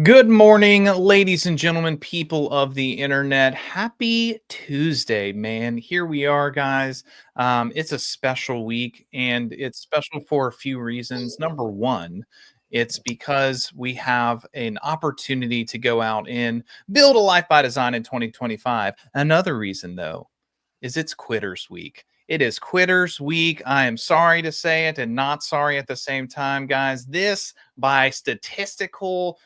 Good morning, ladies and gentlemen, people of the internet. Happy Tuesday, man. Here we are, guys. It's a special week, and it's special for a few reasons. Number one, it's because we have an opportunity to go out and build a life by design in 2025. Another reason, though, is it's Quitters Week. It is Quitters Week. I am sorry to say it and not sorry at the same time, guys. This, by statistical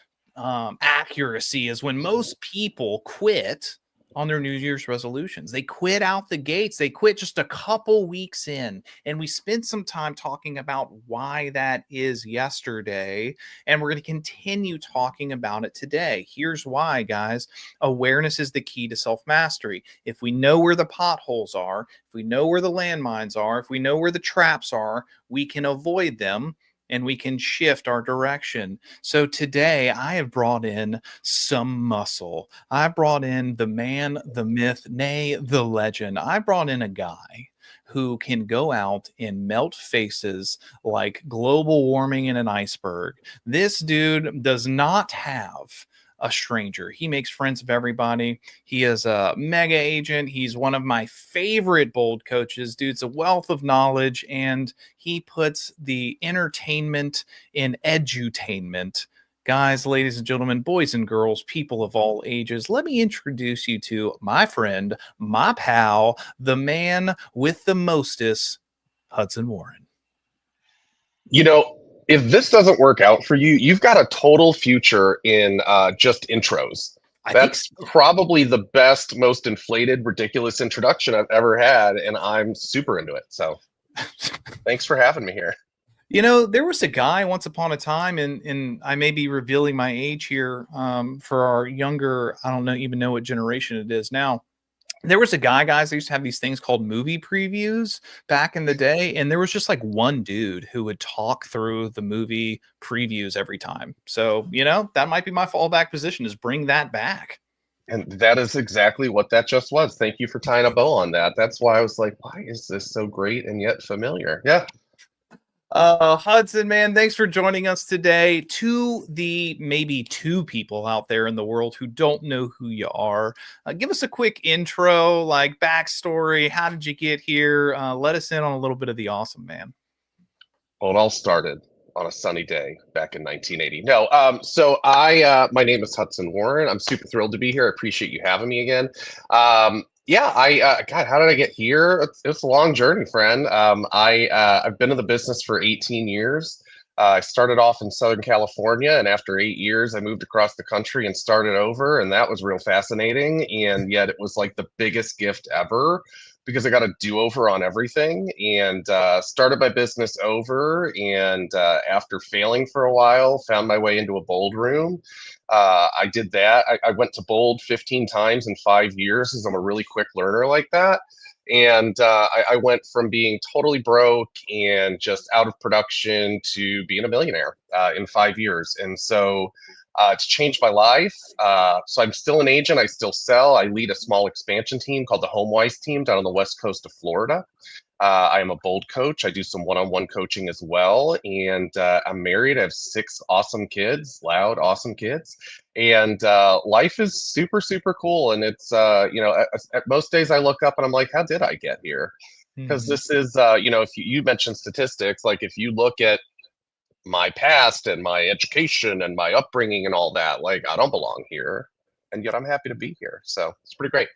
accuracy, is when most people quit on their New Year's resolutions. They quit out the gates. They quit just a couple weeks in. And we spent some time talking about why that is yesterday. And we're going to continue talking about it today. Here's why, guys. Awareness is the key to self mastery. If we know where the potholes are, if we know where the landmines are, if we know where the traps are, we can avoid them and we can shift our direction. So today I have brought in some muscle. I brought in the man, the myth, nay, the legend. I brought in a guy who can go out and melt faces like global warming in an iceberg. This dude does not have a stranger. He makes friends of everybody. He is a mega agent. He's one of my favorite bold coaches. Dude's a wealth of knowledge, and he puts the entertainment in edutainment. Guys, ladies and gentlemen, boys and girls, people of all ages, let me introduce you to my friend, my pal, the man with the mostest, Hudson Warren. You know, if this doesn't work out for you, you've got a total future in just intros. I think That's so. probably the best, most inflated, ridiculous introduction I've ever had, and I'm super into it. So thanks for having me here. You know, there was a guy once upon a time, and I may be revealing my age here for our younger, I don't know, even know what generation it is now. There was a guy, guys, that used to have these things called movie previews back in the day, and there was just like one dude who would talk through the movie previews every time. So, that might be my fallback position, is bring that back. And that is exactly what that just was. Thank you for tying a bow on that. That's why I was like, why is this so great and yet familiar? Yeah. Hudson, man, thanks for joining us today. To the maybe two people out there in the world who don't know who you are, give us a quick intro, like backstory. How did you get here? Let us in on a little bit of the awesome, man. Well, it all started on a sunny day back in 1980. No, my name is Hudson Warren. I'm super thrilled to be here. I appreciate you having me again. God, how did I get here? It's a long journey, friend. I've been in the business for 18 years. I started off in Southern California, and after 8 years, I moved across the country and started over, and that was real fascinating. And yet, it was like the biggest gift ever because I got a do-over on everything and started my business over. And after failing for a while, found my way into a bold room. I did that. I went to bold 15 times in 5 years because I'm a really quick learner like that. And I went from being totally broke and just out of production to being a millionaire in 5 years. And so it's changed my life. So I'm still an agent. I still sell. I lead a small expansion team called the HomeWise team down on the west coast of Florida. I am a bold coach. I do some one-on-one coaching as well. And I'm married. I have 6 awesome kids, loud, awesome kids. And life is super, super cool. And it's, at most days I look up and I'm like, how did I get here? Because Mhm. this is, if you mentioned statistics, like if you look at my past and my education and my upbringing and all that, like I don't belong here. And yet I'm happy to be here. So it's pretty great.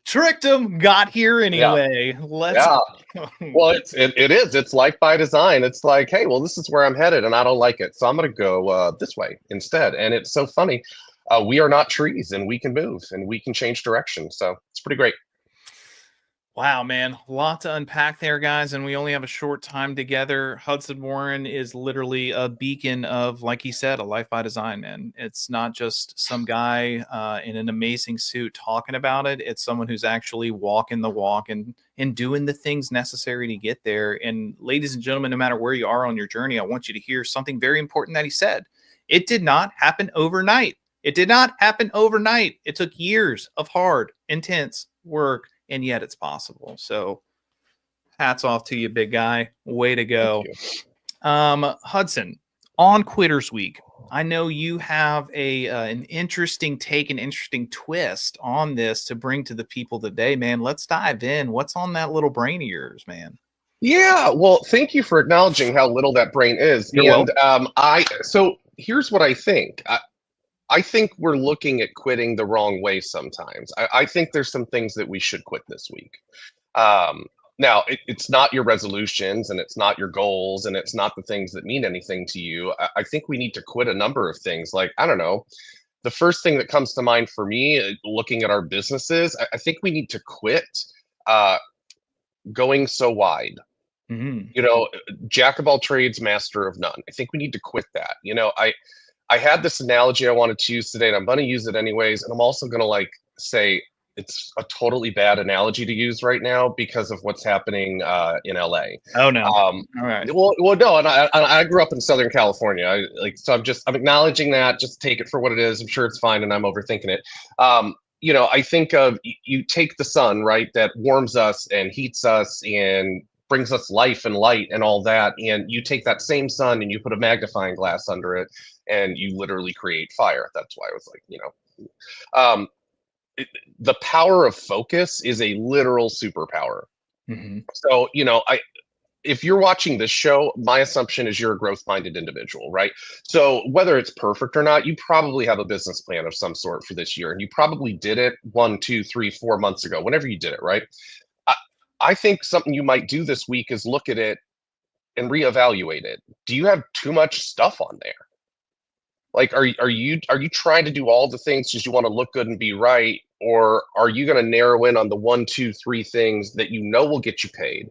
Tricked him, got here Yeah. anyway. Let's Yeah. go. Well, it is. It's life by design. It's like, hey, well, this is where I'm headed, and I don't like it, so I'm going to go this way instead. And it's so funny. We are not trees, and we can move, and we can change direction. So it's pretty great. Wow, man. A lot to unpack there, guys, and we only have a short time together. Hudson Warren is literally a beacon of, like he said, a life by design, man. It's not just some guy in an amazing suit talking about it. It's someone who's actually walking the walk and doing the things necessary to get there. And ladies and gentlemen, no matter where you are on your journey, I want you to hear something very important that he said. It did not happen overnight. It did not happen overnight. It took years of hard, intense work, and yet it's possible. So hats off to you, big guy. Way to Thank go. you. Hudson, on Quitters Week, I know you have an interesting take, an interesting twist on this to bring to the people today, man. Let's dive in. What's on that little brain of yours, man? Yeah, well, thank you for acknowledging how little that brain is. You're And welcome. so here's what I think. I think we're looking at quitting the wrong way sometimes. I think there's some things that we should quit this week. Um, Now, it's not your resolutions and it's not your goals and it's not the things that mean anything to you. I think we need to quit a number of things. Like, I don't know, the first thing that comes to mind for me, looking at our businesses, I think we need to quit uh, going so wide. Mhm. You know, jack of all trades, master of none. I think we need to quit that. I had this analogy I wanted to use today, and I'm going to use it anyways. And I'm also going to say it's a totally bad analogy to use right now because of what's happening in LA. Oh no. Um, All right. well, no, and I grew up in Southern California. So I'm acknowledging that. Just take it for what it is. I'm sure it's fine, and I'm overthinking it. I think of you take the sun, right, that warms us and heats us and brings us life and light and all that, and you take that same sun and you put a magnifying glass under it and you literally create fire. That's why I was like, um, it, the power of focus is a literal superpower. Mhm. So, if you're watching this show, my assumption is you're a growth minded individual, right? So, whether it's perfect or not, you probably have a business plan of some sort for this year, and you probably did it 1, 2, 3, 4 months ago, whenever you did it, right? I, I think something you might do this week is look at it and reevaluate it. Do you have too much stuff on there? Like, are you trying to do all the things because you want to look good and be right, or are you going to narrow in on the 1, 2, 3 things that you know will get you paid,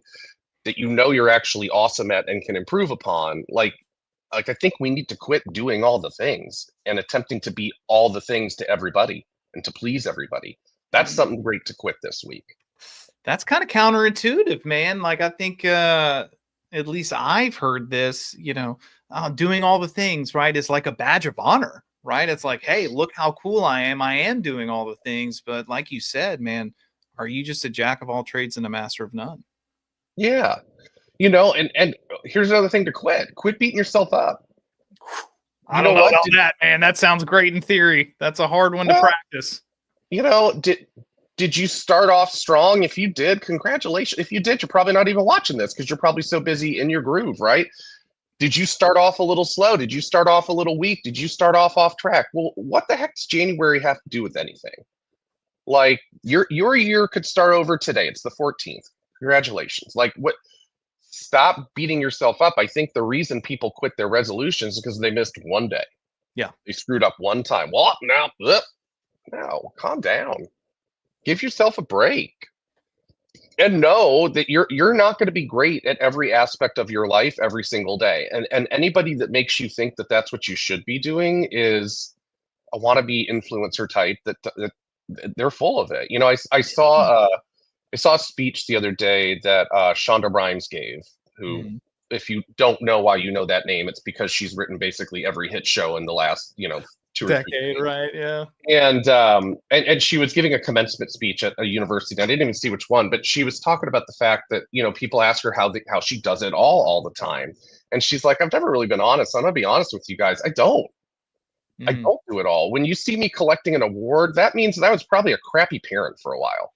that you know you're actually awesome at and can improve upon? Like I think we need to quit doing all the things and attempting to be all the things to everybody and to please everybody. That's Mm. something great to quit this week. That's kind of counterintuitive, man. Like I think at least I've heard this, doing all the things, right, is like a badge of honor, right? It's like, hey, look how cool I am. I am doing all the things. But like you said, man, are you just a jack of all trades and a master of none? Yeah. And here's another thing to quit. Quit beating yourself up. I You don't know know what? about that, man. That sounds great in theory. That's a hard one to Well, practice. did you start off strong? If you did, congratulations. If you did, you're probably not even watching this because you're probably so busy in your groove, right? Did you start off a little slow? Did you start off a little weak? Did you start off track? Well, what the heck does January have to do with anything? Like your year could start over today. It's the 14th. Congratulations. Like what Stop beating yourself up. I think the reason people quit their resolutions is because they missed one day. Yeah. They screwed up one time. What? No, calm down. Give yourself a break. And know that you're not going to be great at every aspect of your life every single day. And anybody that makes you think that that's what you should be doing is a wannabe influencer type that they're full of it. I saw a speech the other day that Shonda Rhimes gave, who, Mhm. if you don't know why you know that name, it's because she's written basically every hit show in the last, 2 or 3 Decade, decades. right? Yeah. And she was giving a commencement speech at a university. I didn't even see which one, but she was talking about the fact that people ask her how she does it all the time, and she's like, I've never really been honest. I'm gonna be honest with you guys. I Mhm. don't do it all. When you see me collecting an award, that means that I was probably a crappy parent for a while.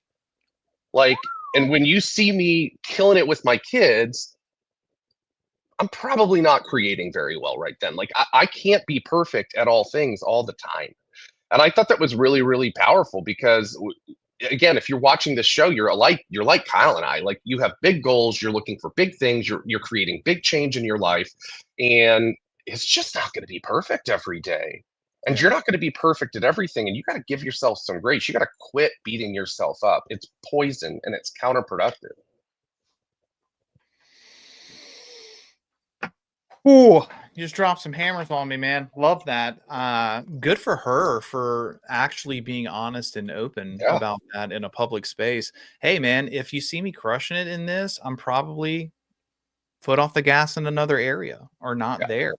Like, and when you see me killing it with my kids, I'm probably not creating very well right then. Like, I can't be perfect at all things all the time. And I thought that was really, really powerful because, again, if you're watching this show, you're like Kyle and I. Like, you have big goals, you're looking for big things, you're creating big change in your life, and it's just not going to be perfect every day. And Yeah. you're not going to be perfect at everything, and you got to give yourself some grace. You got to quit beating yourself up. It's poison and it's counterproductive. Ooh, you just dropped some hammers on me, man. Love that. Good for her for actually being honest and open Yeah, about that in a public space. Hey, man, if you see me crushing it in this, I'm probably foot off the gas in another area or not yeah, there.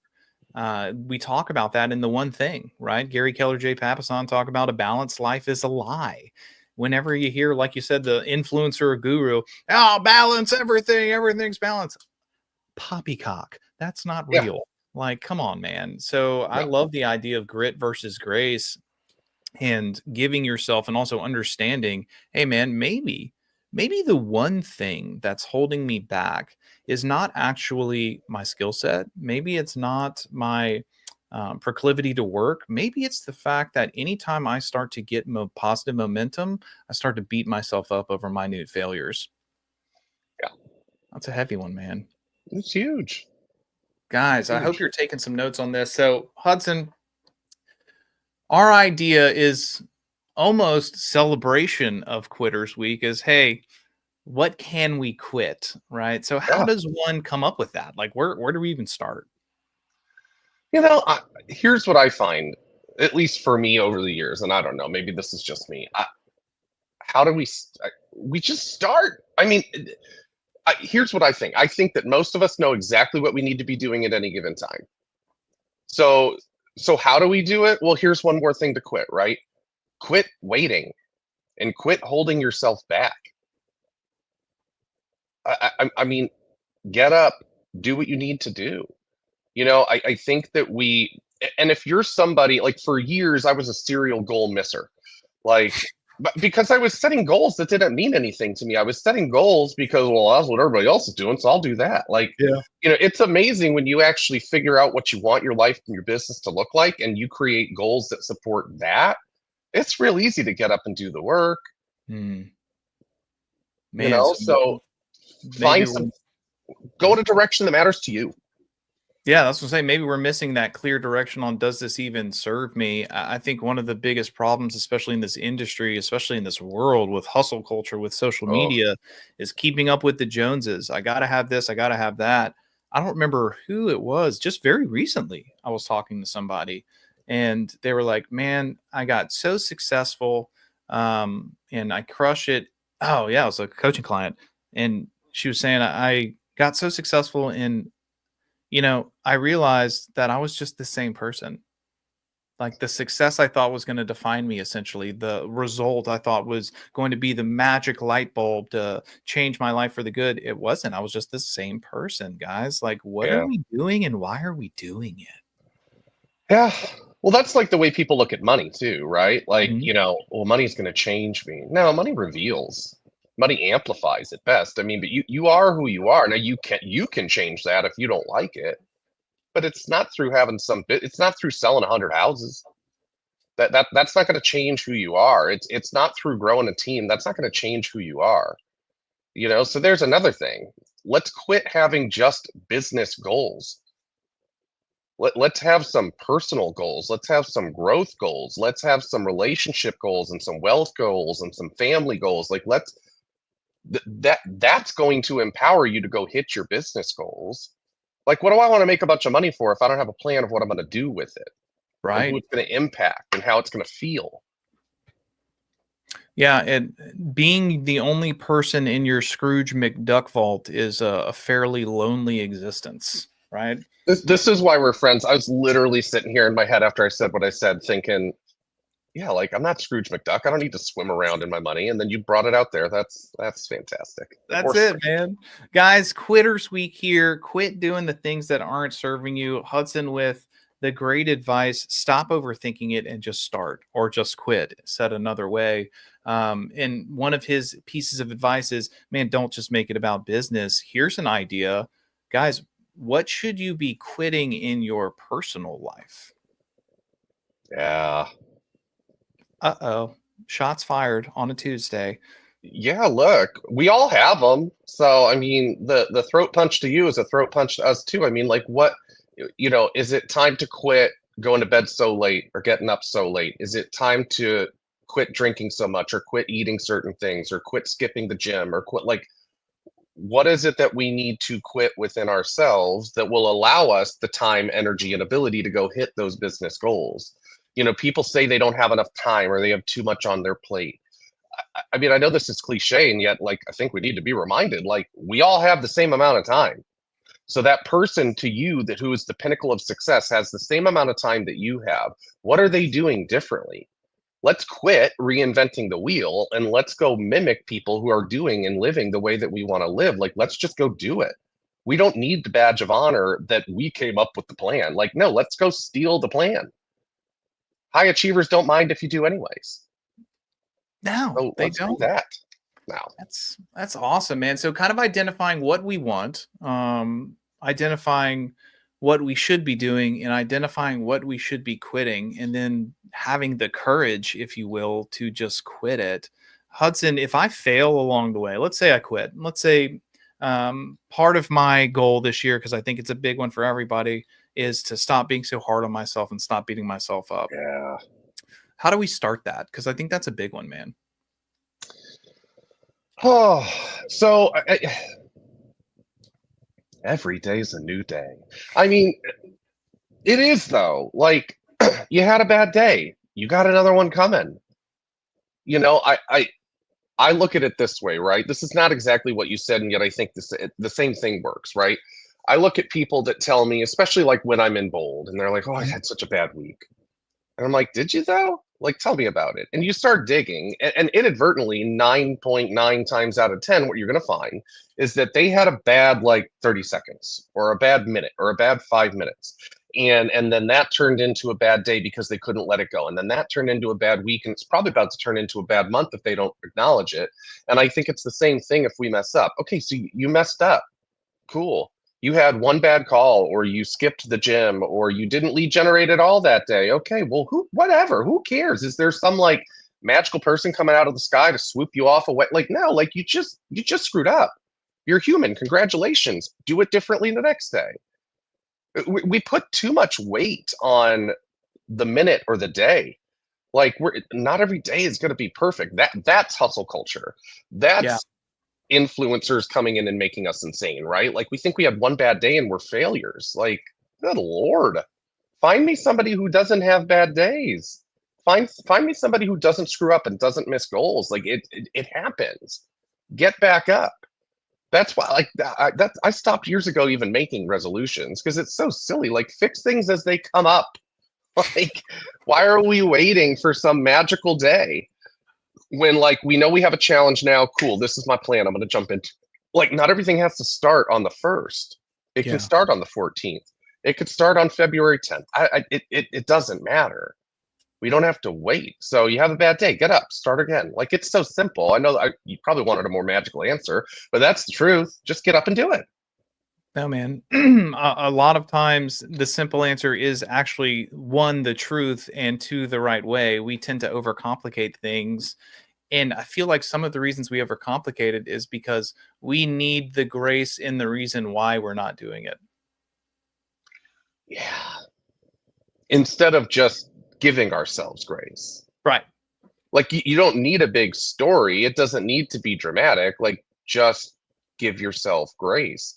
We talk about that in the one thing, right? Gary Keller, Jay Papasan talk about a balanced life is a lie. Whenever you hear, like you said, the influencer or guru, oh, balance everything, everything's balanced. Poppycock. That's not yeah. real. Like, come on, man. So I Yeah. love the idea of grit versus grace and giving yourself and also understanding, hey man, maybe the one thing that's holding me back is not actually my skill set. Maybe it's not my proclivity to work. Maybe it's the fact that anytime I start to get positive momentum, I start to beat myself up over minute failures. Yeah. That's a heavy one, man. It's huge. Guys, I hope Huge. you're taking some notes on this. So Hudson, our idea is almost celebration of quitters week is, hey, what can we quit, right? So how Yeah. does one come up with that? Like, where do we even start? Here's what I find, at least for me over the years, and I don't know, maybe this is just me. How do we just start? I mean, here's what I think. I think that most of us know exactly what we need to be doing at any given time. So, so how do we do it? Well, here's one more thing to quit, right? Quit waiting and quit holding yourself back. I mean, get up, do what you need to do. I think that and if you're somebody like for years, I was a serial goal misser. Like, but because I was setting goals that didn't mean anything to me. I was setting goals because, well, that's what everybody else is doing, so I'll do that. Like, Yeah. it's amazing when you actually figure out what you want your life and your business to look like and you create goals that support that. It's real easy to get up and do the work, Hmm. Man, so so maybe find we're some, go in a direction that matters to you. yeah, that's what I'm saying. Maybe we're missing that clear direction on does this even serve me? I think one of the biggest problems, especially in this industry, especially in this world with hustle culture, with social Oh, media, is keeping up with the Joneses. I got to have this, I got to have that. I don't remember who it was. Just very recently, I was talking to somebody and they were like, man, I got so successful and I crush it. Oh, yeah, it was a coaching client. And she was saying, I got so successful in I realized that I was just the same person. Like the success I thought was going to define me, essentially, the result I thought was going to be the magic light bulb to change my life for the good. It wasn't. I was just the same person, guys. Like, what are yeah. we doing and why are we doing it? Yeah. Well, that's like the way people look at money too, right? Like, Mhm. well, money's going to change me. No, money reveals. Money amplifies at best. I mean, but you are who you are. Now you can change that if you don't like it, but it's not through having it's not through selling 100 houses. That's not going to change who you are. It's not through growing a team. That's not going to change who you are. So there's another thing. Let's quit having just business goals. Let's have some personal goals. Let's have some growth goals. Let's have some relationship goals and some wealth goals and some family goals. Like that's going to empower you to go hit your business goals. Like, what do I want to make a bunch of money for if I don't have a plan of what I'm going to do with it and who Right. it's going to impact and how it's going to feel? Yeah. And being the only person in your Scrooge McDuck vault is a fairly lonely existence, right? This is why we're friends. I was literally sitting here in my head after I said what I said, thinking, yeah, like I'm not Scrooge McDuck. I don't need to swim around in my money. And then you brought it out there. That's fantastic. That's Or it, man. Guys, quitters week here. Quit doing the things that aren't serving you. Hudson with the great advice stop overthinking it and just start or just quit, said another way. And one of his pieces of advice is, man, don't just make it about business. Here's an idea. Guys, what should you be quitting in your personal life? yeah. Uh oh. Shots fired on a Tuesday. Yeah, look, we all have them. So, I mean, the throat punch to you is a throat punch to us too. I mean, like is it time to quit going to bed so late or getting up so late? Is it time to quit drinking so much or quit eating certain things or quit skipping the gym or quit like what is it that we need to quit within ourselves that will allow us the time, energy, and ability to go hit those business goals? People say they don't have enough time or they have too much on their plate. I mean, I know this is cliche, and yet, like, I think we need to be reminded, like, we all have the same amount of time. So that person to you that who is the pinnacle of success has the same amount of time that you have. What are they doing differently? Let's quit reinventing the wheel and let's go mimic people who are doing and living the way that we want to live. Like, let's just go do it. We don't need the badge of honor that we came up with the plan. Like, no, let's go steal the plan. High achievers don't mind if you do anyways. No, So they let's do don't. that now. That's awesome, man. So kind of identifying what we want, identifying what we should be doing, and identifying what we should be quitting, and then having the courage, if you will, to just quit it. Hudson, if I fail along the way, let's say I quit. Let's say part of my goal this year, because I think it's a big one for everybody, is to stop being so hard on myself and stop beating myself up. Yeah. How do we start that? Because I think that's a big one, man. Oh, so every day's a new day. I mean, it is though. Like, you had a bad day, you got another one coming. You know, I look at it this way, right? This is not exactly what you said, and yet I think the same thing works, right? I look at people that tell me, especially like when I'm in bold, and they're like, "Oh, I Mhm. had such a bad week," and I'm like, "Did you though? Like, tell me about it." And you start digging, and inadvertently, 9.9 times out of 10, what you're going to find is that they had a bad like 30 seconds, or a bad minute, or a bad 5 minutes. And then that turned into a bad day because they couldn't let it go. And then that turned into a bad week. And it's probably about to turn into a bad month if they don't acknowledge it. And I think it's the same thing if we mess up. Okay, so you messed up. Cool. You had one bad call, or you skipped the gym, or you didn't lead generate at all that day. Okay, well, whatever. Who cares? Is there some like magical person coming out of the sky to swoop you off away? Like, no, like you just screwed up. You're human. Congratulations. Do it differently the next day. We put too much weight on the minute or the day. Like, we're not every day is going to be perfect. That's hustle culture. Yeah. That's influencers coming in and making us insane, right? Like, we think we had one bad day and we're failures. Like, good lord. Find me somebody who doesn't have bad days. Find me somebody who doesn't screw up and doesn't miss goals. Like, it happens. Get back up. That's why, like, I stopped years ago even making resolutions because it's so silly. Like, fix things as they come up. Like, why are we waiting for some magical day when, like, we know we have a challenge now? Cool, this is my plan. I'm going to jump into. Like, not everything has to start on the first. It can Yeah. start on the 14th. It could start on February 10th. It doesn't matter. We don't have to wait. So you have a bad day, get up, start again. Like, it's so simple. I know you probably wanted a more magical answer, but that's the truth. Just get up and do it. No, man. A lot of times, the simple answer is actually one, the truth, and two, the right way. We tend to overcomplicate things. And I feel like some of the reasons we overcomplicate it is because we need the grace in the reason why we're not doing it. Yeah. Instead of just giving ourselves grace. Right. Like, you don't need a big story. It doesn't need to be dramatic. Like, just give yourself grace.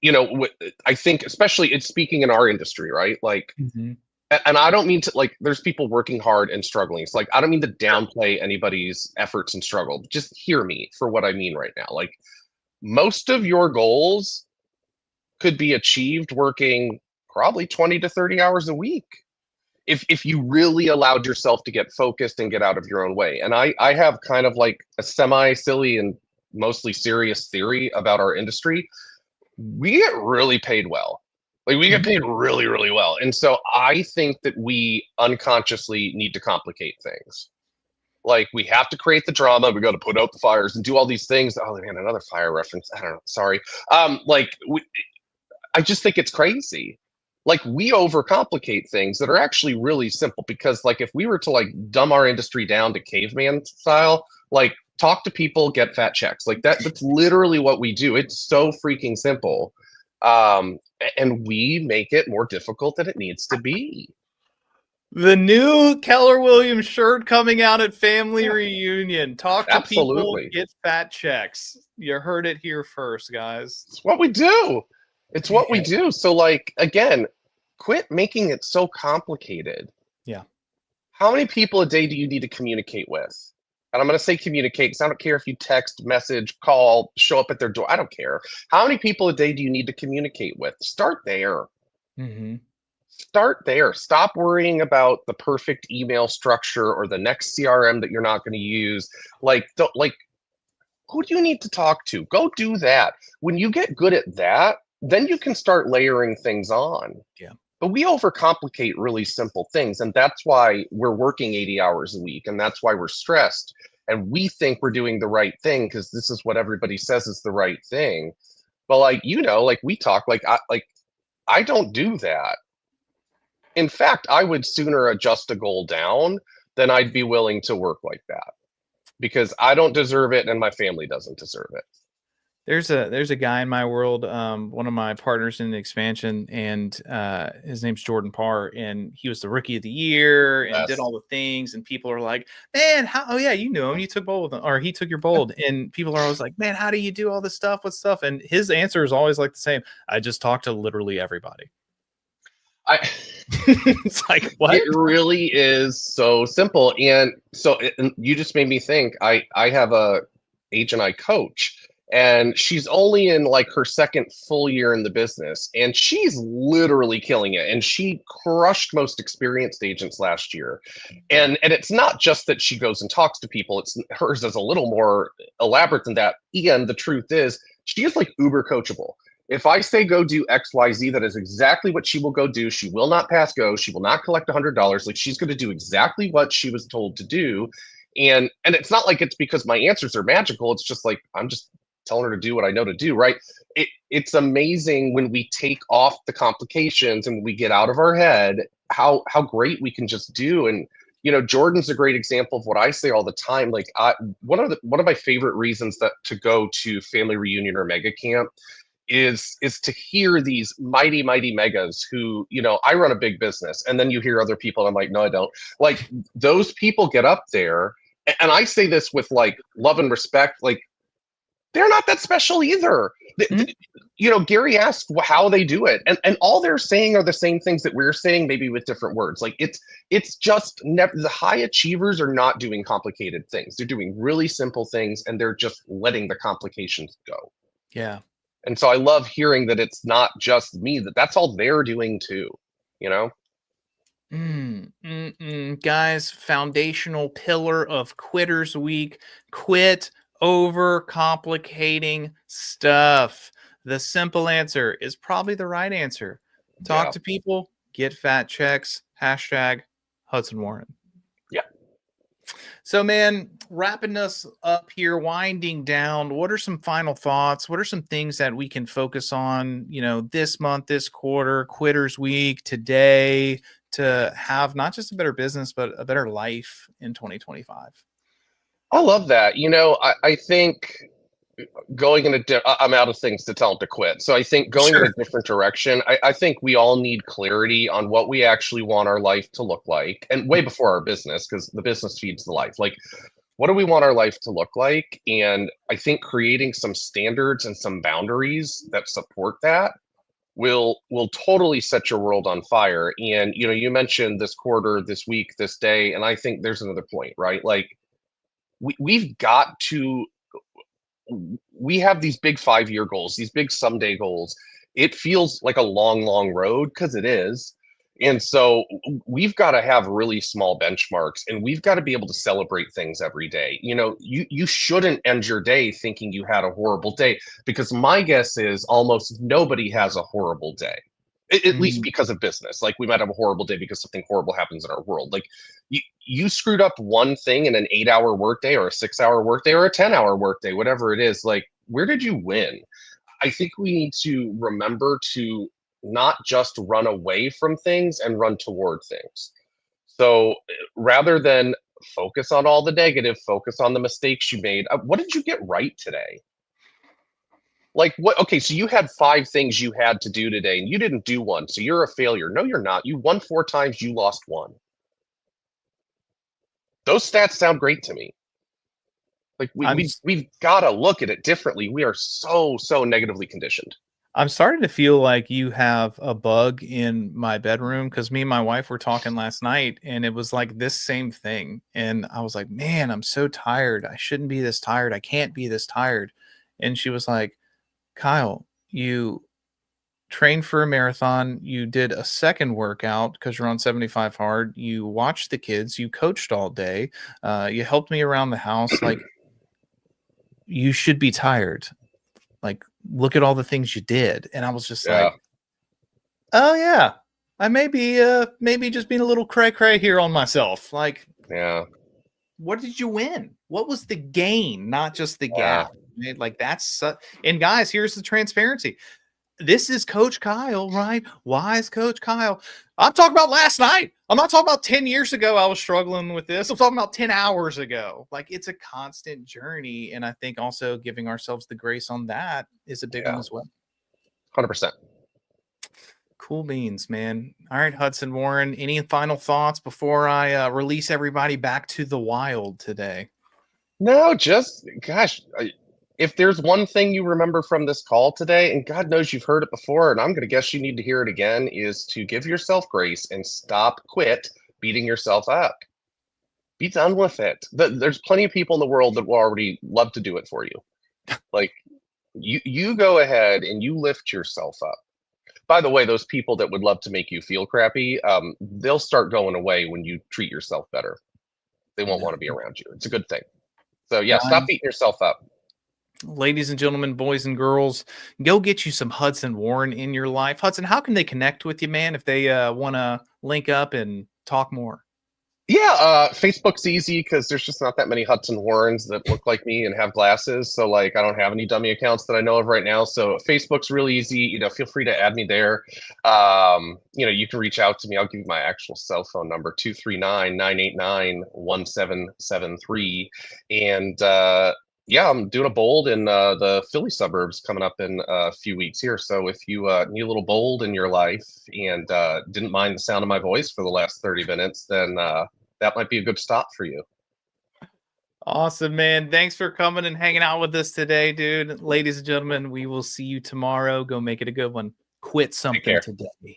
You know, I think, especially it's speaking in our industry, right? Like, Mhm. and I don't mean to, like, there's people working hard and struggling. It's like, I don't mean to Sure. downplay anybody's efforts and struggle. Just hear me for what I mean right now. Like, most of your goals could be achieved working probably 20 to 30 hours a week if you really allowed yourself to get focused and get out of your own way. And I have kind of like a semi silly and mostly serious theory about our industry. We get really paid well. Like, we get Mhm. paid really, really well. And so I think that we unconsciously need to complicate things. Like, we have to create the drama. We got to put out the fires and do all these things. Oh man, another fire reference. I don't know. Sorry. Like, I just think it's crazy. Like, we overcomplicate things that are actually really simple because, like, if we were to like dumb our industry down to caveman style, like, talk to people, get fat checks. Like, that's literally what we do. It's so freaking simple. And we make it more difficult than it needs to be. The new Keller Williams shirt coming out at family Yeah, reunion. Talk to people, absolutely. get fat checks. You heard it here first, guys. It's what we do. It's what we Man. do. So, like, again, quit making it so complicated. Yeah. How many people a day do you need to communicate with? And I'm going to say communicate because I don't care if you text, message, call, show up at their door. I don't care. How many people a day do you need to communicate with? Start there. Hmm. Start there. Stop worrying about the perfect email structure or the next CRM that you're not going to use. Like, don't, like, Who do you need to talk to? Go do that. When you get good at that, then you can start layering things on. Yeah. But we overcomplicate really simple things. And that's why we're working 80 hours a week. And that's why we're stressed. And we think we're doing the right thing because this is what everybody says is the right thing. But like, like we talk, I don't do that. In fact, I would sooner adjust a goal down than I'd be willing to work like that because I don't deserve it and my family doesn't deserve it. There's a guy in my world, one of my partners in the expansion, and his name's Jordan Parr, and he was the rookie of the year and did Yes. all the things. And people are like, "Man, how? Oh yeah, you knew him. You took bold with him, or he took your bold." And people are always like, "Man, how do you do all this stuff? What stuff?" And his answer is always like the same: "I just talk to literally everybody." I It's like what? It really is so simple. And you just made me think. I have a agent I coach, and she's only in like her second full year in the business, and she's literally killing it. And she crushed most experienced agents last year. And it's not just that she goes and talks to people. It's hers is a little more elaborate than that. And the truth is, she is like uber coachable. If I say go do XYZ, that is exactly what she will go do. She will not pass go. She will not collect $100. Like she's going to do exactly what she was told to do. And it's not like it's because my answers are magical. It's just like I'm just telling her to do what I know to do, right? It's amazing when we take off the complications and we get out of our head how great we can just do. And Jordan's a great example of what I say all the time. Like one of my favorite reasons that to go to family reunion or mega camp is to hear these mighty megas who I run a big business, and then you hear other people and I'm like, no I don't. Like those people get up there, and I say this with like love and respect, like they're not that special either. Gary asked how they do it, and all they're saying are the same things that we're saying, maybe with different words. Like it's just never, the high achievers are not doing complicated things. They're doing really simple things, and they're just letting the complications go. Yeah. And so I love hearing that it's not just me, that's all they're doing too, you know? Guys, foundational pillar of Quitters Week: quit over complicating stuff. The simple answer is probably the right answer. Talk Yeah. to people, get fat checks. Hashtag Hudson Warren. Yeah. So, man, wrapping us up here, winding down, what are some final thoughts? What are some things that we can focus on, this month, this quarter, Quitters Week, today, to have not just a better business, but a better life in 2025? I love that. I think going in I'm out of things to tell them to quit. So I think going in Sure. a different direction, I think we all need clarity on what we actually want our life to look like, and way before our business, because the business feeds the life. Like, what do we want our life to look like? And I think creating some standards and some boundaries that support that will totally set your world on fire. And you mentioned this quarter, this week, this day, and I think there's another point, right? Like we've got to we have these big 5-year goals, these big someday goals. It feels like a long road because it is. And so we've got to have really small benchmarks, and we've got to be able to celebrate things every day. You shouldn't end your day thinking you had a horrible day, because my guess is almost nobody has a horrible day. At least Mhm. because of business. Like we might have a horrible day because something horrible happens in our world. Like you screwed up one thing in an 8-hour workday or a 6-hour workday or a 10-hour workday, whatever it is. Like, where did you win? I think we need to remember to not just run away from things and run toward things. So rather than focus on all the negative, focus on the mistakes you made. What did you get right today? Like what? Okay, so you had 5 things you had to do today and you didn't do one. So you're a failure. No, you're not. You won 4 times, you lost one. Those stats sound great to me. Like I'm we've got to look at it differently. We are so negatively conditioned. I'm starting to feel like you have a bug in my bedroom, because me and my wife were talking last night and it was like this same thing. And I was like, man, I'm so tired. I shouldn't be this tired. I can't be this tired. And she was like, Kyle, you trained for a marathon. You did a second workout because you're on 75 hard. You watched the kids. You coached all day. You helped me around the house. Like, you should be tired. Like, look at all the things you did. And I was just Yeah. like, oh yeah, I may be maybe just being a little cray cray here on myself. Like, Yeah. what did you win? What was the gain, not just the Yeah. gap? Right? Like that's and guys, here's the transparency. This is Coach Kyle, right? Wise Coach Kyle. I'm talking about last night. I'm not talking about 10 years ago. I was struggling with this. I'm talking about 10 hours ago. Like, it's a constant journey. And I think also giving ourselves the grace on that is a big one Yeah. as well. 100%. Cool beans, man. All right, Hudson Warren, any final thoughts before I release everybody back to the wild today? No, just gosh, if there's one thing you remember from this call today, and God knows you've heard it before, and I'm going to guess you need to hear it again, is to give yourself grace and quit beating yourself up. Be done with it. There's plenty of people in the world that will already love to do it for you. Like you go ahead and you lift yourself up. By the way, those people that would love to make you feel crappy, they'll start going away when you treat yourself better. They won't No. want to be around you. It's a good thing. So yeah, stop Guys, beating yourself up. ladies and gentlemen, boys and girls, go get you some Hudson Warren in your life. Hudson, how can they connect with you, man, if they want to link up and talk more? Yeah, Facebook's easy because there's just not that many Hudson Warrens that look like me and have glasses. So like, I don't have any dummy accounts that I know of right now. So Facebook's really easy. Feel free to add me there. You can reach out to me. I'll give you my actual cell phone number, 239-989-1773. And yeah, I'm doing a bold in the Philly suburbs coming up in a few weeks here. So if you need a little bold in your life and didn't mind the sound of my voice for the last 30 minutes, then that might be a good stop for you. Awesome, man. Thanks for coming and hanging out with us today, dude. Ladies and gentlemen, we will see you tomorrow. Go make it a good one. Quit Take something care. today.